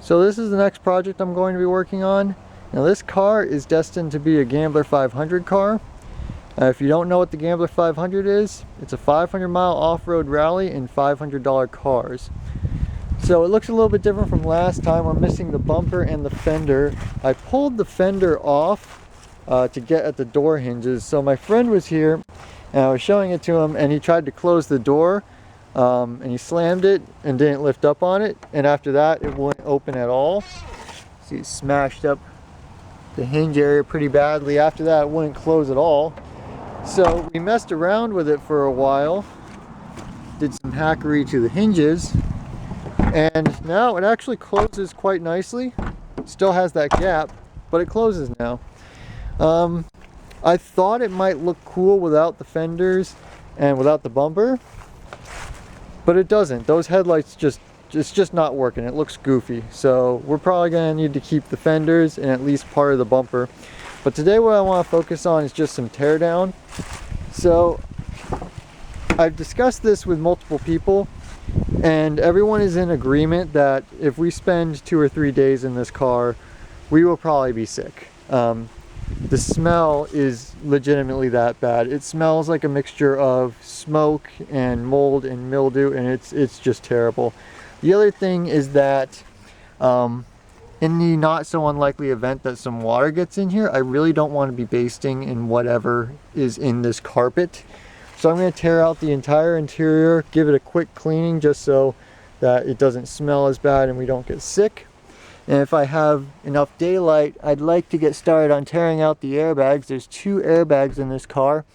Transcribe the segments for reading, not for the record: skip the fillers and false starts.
So this is the next project I'm going to be working on. Now this car is destined to be a Gambler 500 car. If you don't know what the Gambler 500 is, it's a 500-mile off-road rally in $500 cars. So it looks a little bit different from last time. We're missing the bumper and the fender. I pulled the fender off to get at the door hinges. So my friend was here and I was showing it to him, and he tried to close the door and he slammed it and didn't lift up on it, and after that it wouldn't open at all. See, it smashed up the hinge area pretty badly. After that it wouldn't close at all. So we messed around with it for a while, did some hackery to the hinges, and now it actually closes quite nicely. Still has that gap, but it closes now. I thought it might look cool without the fenders and without the bumper, but it doesn't. Those headlights it's just not working. It looks goofy. So we're probably going to need to keep the fenders and at least part of the bumper. But today what I want to focus on is just some teardown. So I've discussed this with multiple people, and everyone is in agreement that if we spend 2 or 3 days in this car, we will probably be sick. The smell is legitimately that bad. It smells like a mixture of smoke and mold and mildew, and it's just terrible. The other thing is that in the not so unlikely event that some water gets in here, I really don't want to be basting in whatever is in this carpet. So I'm going to tear out the entire interior, give it a quick cleaning just so that it doesn't smell as bad and we don't get sick. And if I have enough daylight, I'd like to get started on tearing out the airbags. There's 2 airbags in this car.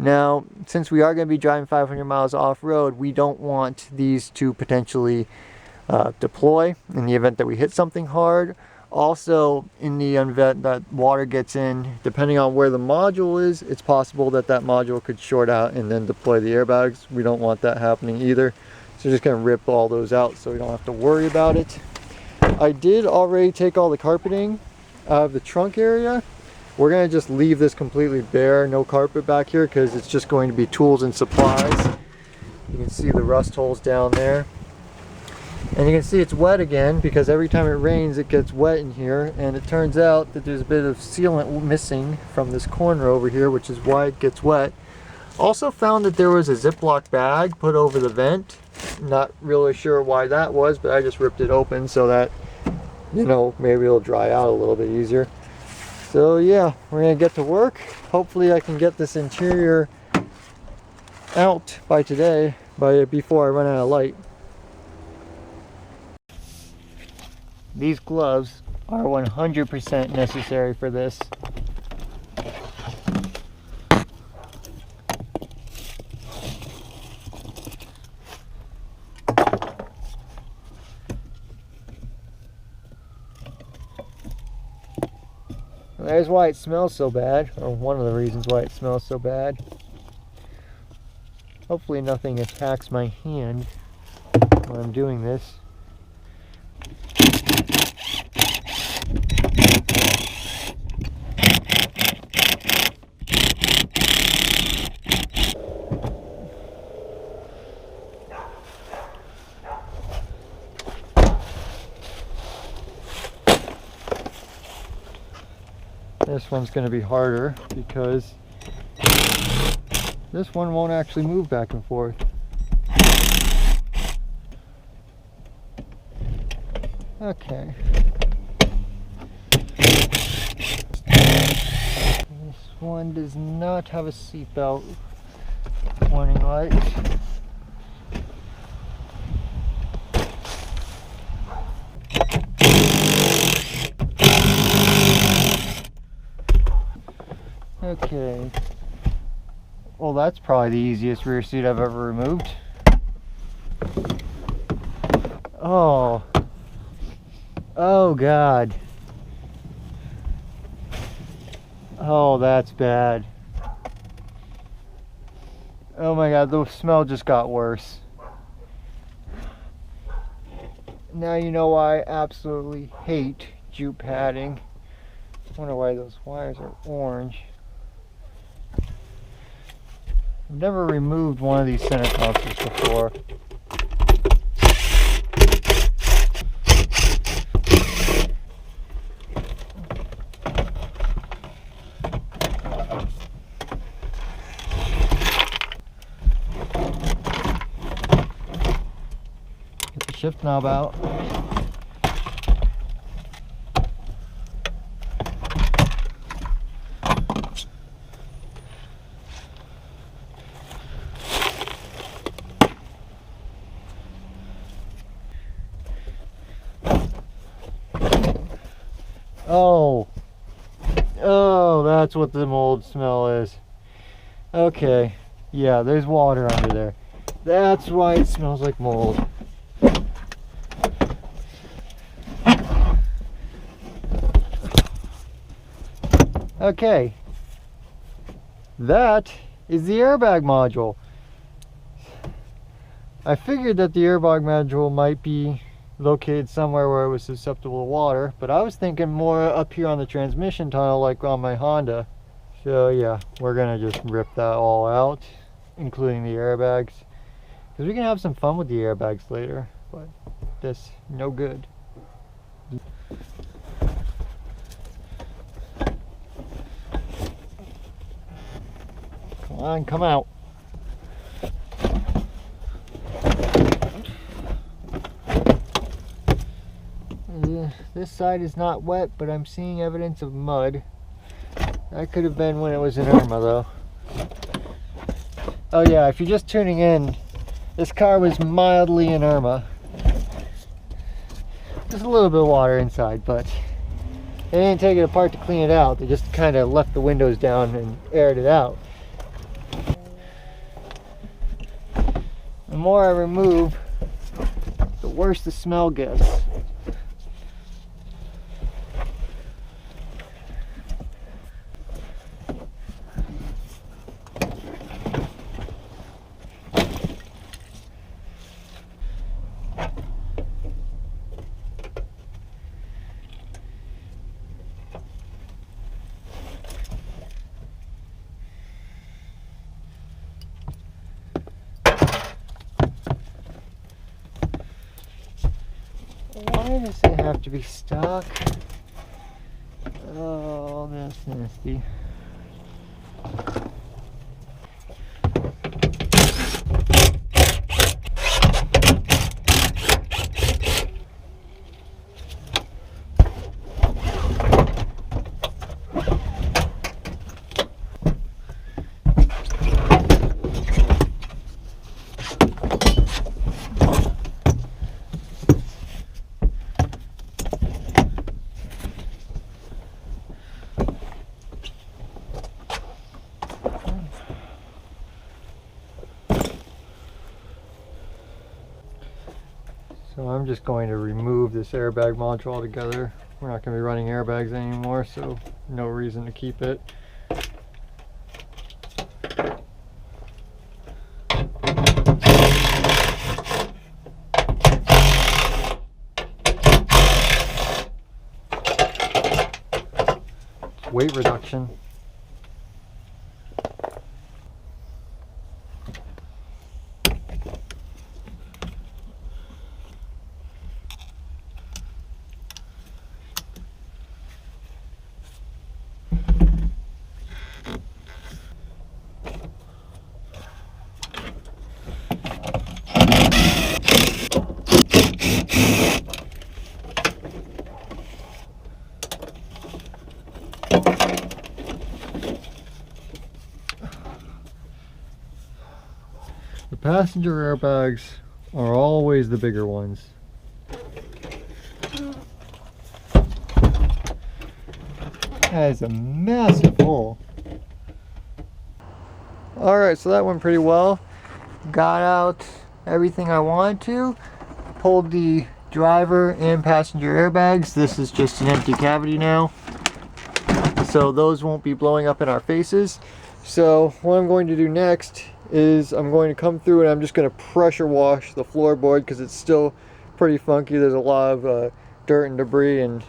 Now, since we are going to be driving 500 miles off-road, we don't want these to potentially deploy in the event that we hit something hard. Also, in the event that water gets in, depending on where the module is, it's possible that that module could short out and then deploy the airbags. We don't want that happening either. So just going to rip all those out so we don't have to worry about it. I did already take all the carpeting out of the trunk area. We're going to just leave this completely bare, no carpet back here, because it's just going to be tools and supplies. You can see the rust holes down there. And you can see it's wet again because every time it rains it gets wet in here, and it turns out that there's a bit of sealant missing from this corner over here, which is why it gets wet. Also found that there was a Ziploc bag put over the vent. Not really sure why that was, but I just ripped it open so that, you know, maybe it'll dry out a little bit easier. So yeah, we're gonna get to work. Hopefully I can get this interior out by today, before I run out of light. These gloves are 100% necessary for this. There's why it smells so bad, or one of the reasons why it smells so bad. Hopefully nothing attacks my hand when I'm doing this. This one's going to be harder because this one won't actually move back and forth. Okay. This one does not have a seatbelt warning light. Okay. Well, that's probably the easiest rear seat I've ever removed. Oh. Oh God. Oh, that's bad. Oh my God, the smell just got worse. Now you know why I absolutely hate jute padding. I wonder why those wires are orange. I've never removed one of these center consoles before. shift knob out. Oh, that's what the mold smell is. Okay, yeah, there's water under there. That's why it smells like mold. Okay, that is the airbag module. I figured that the airbag module might be located somewhere where it was susceptible to water, but I was thinking more up here on the transmission tunnel like on my Honda. So yeah, we're gonna just rip that all out, including the airbags, because we can have some fun with the airbags later, but this, no good. Come on, come out. This side is not wet, but I'm seeing evidence of mud. That could have been when it was in Irma, though. Oh yeah, if you're just tuning in, this car was mildly in Irma. There's a little bit of water inside, but they didn't take it apart to clean it out. They just kind of left the windows down and aired it out. The more I remove, the worse the smell gets. Why does it have to be stock? Oh, that's nasty. So I'm just going to remove this airbag module altogether. We're not going to be running airbags anymore, so no reason to keep it. Weight reduction. The passenger airbags are always the bigger ones. That is a massive hole. Alright, so that went pretty well. Got out everything I wanted to. Pulled the driver and passenger airbags. This is just an empty cavity now, so those won't be blowing up in our faces. So what I'm going to do next is I'm going to come through and I'm just going to pressure wash the floorboard because it's still pretty funky. There's a lot of dirt and debris and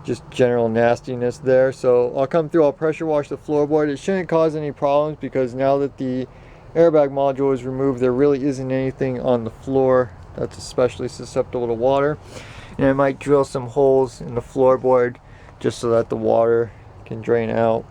just general nastiness there. So I'll come through, I'll pressure wash the floorboard. It shouldn't cause any problems because now that the airbag module is removed, there really isn't anything on the floor that's especially susceptible to water. And I might drill some holes in the floorboard just so that the water can drain out.